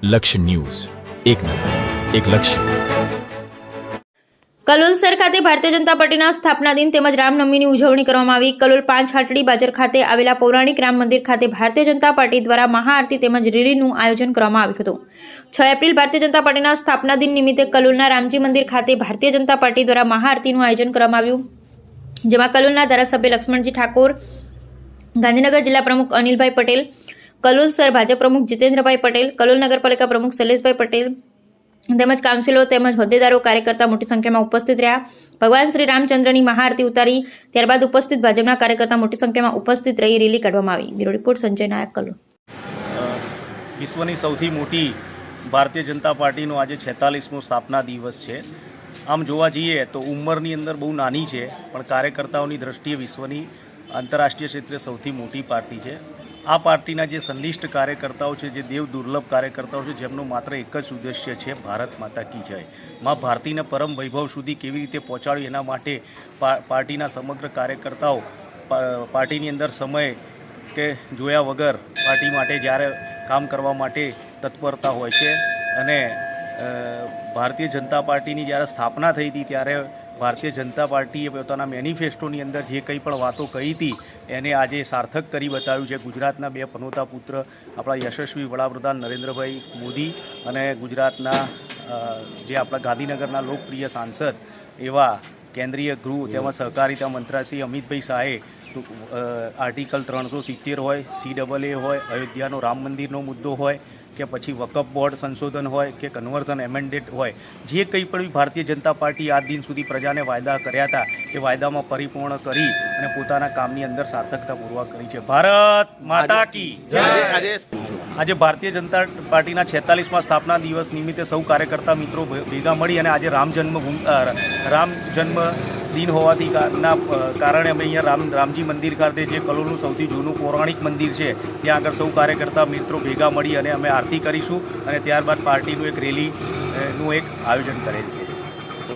લક્ષ્ય ન્યૂઝ, એક નજર, એક લક્ષ્ય. કલોલસર ખાતે ભારતીય જનતા પાર્ટીના સ્થાપના દિન તેમજ રામનવમીની ઉજવણી કરવામાં આવી. કલોલ 5 હાટડી બાજર ખાતે આવેલા પૌરાણિક રામ મંદિર ખાતે ભારતીય જનતા પાર્ટી દ્વારા મહાઆરતી તેમજ રેલીનું આયોજન કરવામાં આવ્યું હતું. 6 એપ્રિલ ભારતીય જનતા પાર્ટીના સ્થાપના દિન નિમિત્તે કલોલના રામજી મંદિર ખાતે ભારતીય જનતા પાર્ટી દ્વારા મહાઆરતીનું આયોજન કરવામાં આવ્યું, જેમાં કલોલના ધારાસભ્ય લક્ષ્મણજી ઠાકોર, ગાંધીનગર જિલ્લા પ્રમુખ અનિલભાઈ પટેલ, કલોલસર ભાજપ પ્રમુખ જીતેન્દ્રભાઈ પટેલ, કલોલ નગરપાલિકા પ્રમુખ શૈલેષભાઈ પટેલ તેમજ કાઉન્સિલરો તેમજ હોદ્દેદારો કાર્યકર્તા મોટી સંખ્યામાં ઉપસ્થિત રહ્યા. ભગવાન શ્રી રામચંદ્રની મહાઆરતી ઉતારી ત્યારબાદ ઉપસ્થિત ભાજપના કાર્યકર્તા મોટી સંખ્યામાં ઉપસ્થિત રહી રેલી કાઢવામાં આવી. બ્યુરો રિપોર્ટ સંજય નાયક, કલોલ. વિશ્વની સૌથી મોટી ભારતીય જનતા પાર્ટીનો આજે 46મો સ્થાપના દિવસ છે. આમ જોવા જઈએ તો ઉંમરની અંદર બહુ નાની છે, પણ કાર્યકર્તાઓની દ્રષ્ટિએ વિશ્વની આંતરરાષ્ટ્રીય ક્ષેત્રે સૌથી મોટી પાર્ટી છે. આ પાર્ટીના જે સંનિષ્ઠ કાર્યકર્તાઓ છે, જે દેવ દુર્લભ કાર્યકર્તાઓ છે, જેમનું માત્ર એક જ ઉદ્દેશ્ય છે, ભારત માતા કી જય. માં ભારતીને પરમ વૈભવ સુધી કેવી રીતે પહોંચાડ્યું એના માટે પાર્ટીના સમગ્ર કાર્યકર્તાઓ પાર્ટીની અંદર સમય કે જોયા વગર પાર્ટી માટે જ્યારે કામ કરવા માટે તત્પરતા હોય છે. અને ભારતીય જનતા પાર્ટીની જ્યારે સ્થાપના થઈ હતી ત્યારે ભારતીય જનતા પાર્ટીએ પોતાના મેનિફેસ્ટોની અંદર જે કંઈ પણ વાતો કહી હતી એને આજે સાર્થક કરી બતાવ્યું છે. ગુજરાતના 2 પનોતા પુત્ર આપણા યશસ્વી વડાપ્રધાન નરેન્દ્રભાઈ મોદી અને ગુજરાતના જે આપણા ગાંધીનગરના લોકપ્રિય સાંસદ એવા કેન્દ્રીય ગૃહ તેમજ સહકારિતા મંત્રી શ્રી અમિતભાઈ શાહે આર્ટિકલ 370 હોય, CAA હોય, અયોધ્યાનો રામ મંદિરનો મુદ્દો હોય કે પછી વકફ બોર્ડ સંશોધન હોય કે કન્વર્ઝન એમેન્ડેડ હોય, જે કંઈ પણ ભારતીય જનતા પાર્ટી આજ દિન સુધી પ્રજાને વાયદા કર્યા હતા એ વાયદામાં પરિપૂર્ણ કરી અને પોતાના કામની અંદર સાર્થકતા પૂર્વક કરી છે. ભારત માતા કી જય. આજે ભારતીય જનતા પાર્ટીના 46મા સ્થાપના દિવસ નિમિત્તે સૌ કાર્યકર્તા મિત્રો ભેગા મળી અને આજે રામ જન્મ દિન હોવાથી કારણે અમે અહીંયા રામજી મંદિર ખાતે, જે કલોલનું સૌથી જૂનું પૌરાણિક મંદિર છે, ત્યાં આગળ સૌ કાર્યકર્તા મિત્રો ભેગા મળી અને અમે આરતી કરીશું અને ત્યારબાદ પાર્ટીનું એક રેલીનું એક આયોજન કરેલ છે.